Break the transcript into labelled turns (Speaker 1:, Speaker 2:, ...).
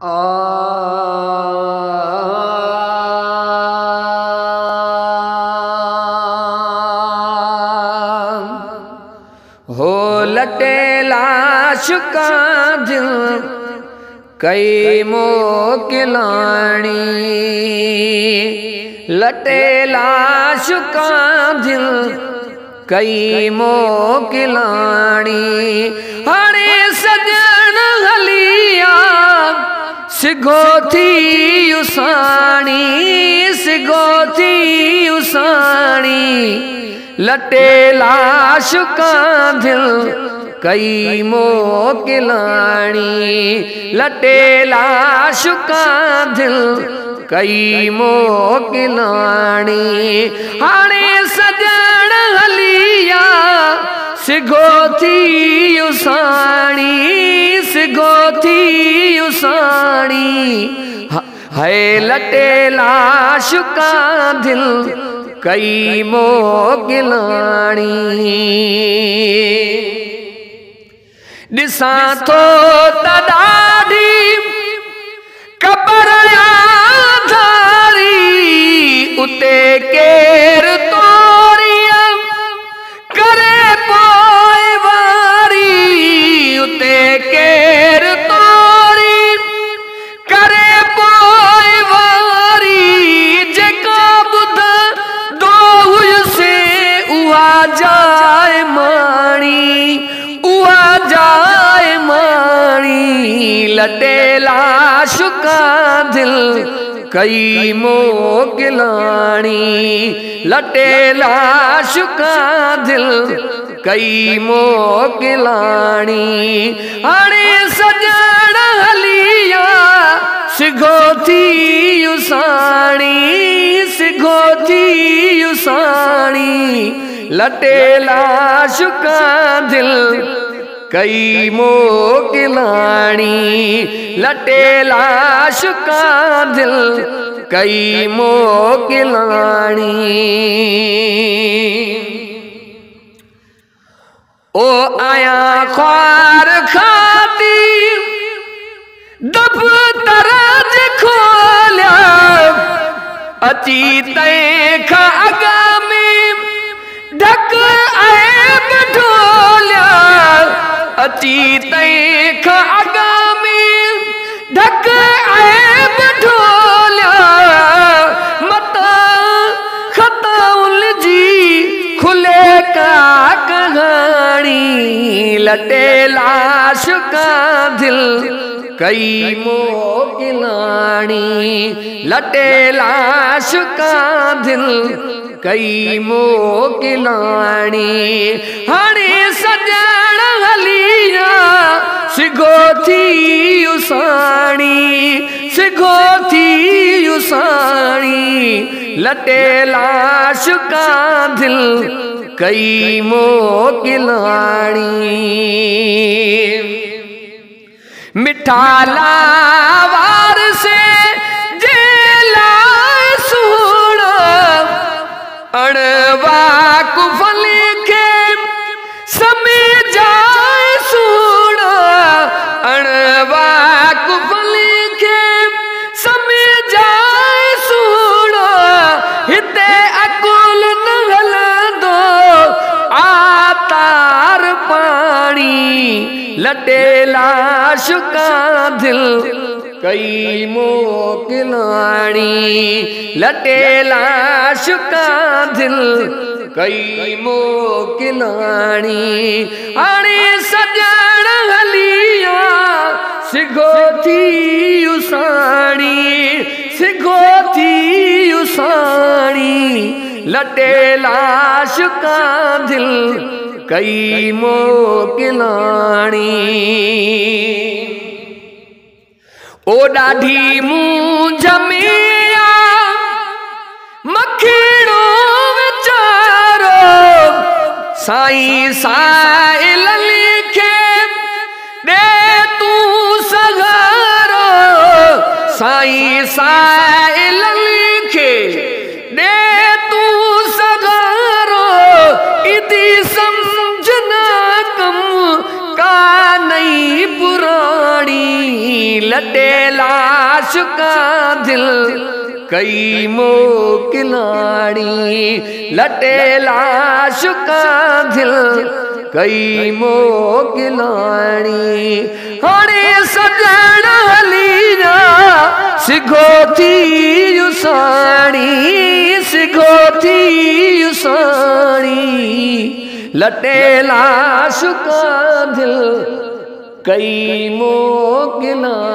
Speaker 1: हो लटे लाश का दिल कई मोकिलानी, लटे लाश का दिल कई मोकिलानी। हरे सजन हलिया सिगो थी उसानी, सिगो थी उसानी। लटे लाश का दिल कई मोकिलानी, लटे लाश का दिल कई मोकिलानी। हाणे सजन हलिया सिगो थी उसानी, सिगो थी उसानी। है लटे लाश का दिल कई मोकिलानी। दिसां थो त ॾाढी कबर धारी, उते केरु तोरिया करे पोइ वारी, उते केरु तोरी करे पोइ वारी। जेका ॿुध दो हुयसे उहा जाए माणी, उहा जाए माणी। लटे लाश का दिल कई मोकिलानी, लटे लाश का दिल कई मोकिलानी। हाणे सजन हलिया सिगो थी उसानी, सिगो थी उसानी। लटे लाश का दिल कई मोकिलानी, लटे लाश का दिल कई मोकिलानी। ओ आया ख्वार खाती दफ्तर खोलिया, अची तंहिंखां अॻ में ढक ऐब ढोलिया, अची तंहिंखां अॻ में ढक ऐब ढोलिया। मता ख़ताउल जी खुले का कहानी, लटे लाश का दिल कई मोकिलानी, लटे लाश का दिल कई मोकिलानी। हाणे सजन हलिया सिगो थी उसानी, सिगो थी उसानी। लटे लाश का दिल कई मोकिलानी। मिठा लावार से जेला सुना, अणवाकुफ़ लिखे समझाए सुना, अणवाकुफ़ लिखे समझाए सुना। हिते अकुल न हलंदो आतार पानी, लटे लाश का दिल कई मोकिलानी, लटे लाश का दिल कई मोकिलानी। हाणे सजन हलिया सिगो थी उसानी, सिगो थी उसानी। लटे लाश का दिल कई मोकिलानी। ओ ॾाढी मूंझ में आ मखीड़ो वीचारो, साईं साइल लिखे ॾे तूं सहारो, साईं साइल लिखे ॾे तूं सहारो। इदी समझना कम का नई पुरानी, लटे लाश का दिल कई मोकिलाणी, लटे लाश का दिल कई मोकिलाणी। हाणे सजण हली जा सिघो थी युसाणी, सिघो थी युसाणी, लटे लाश का दिल कई मोकिलाणी।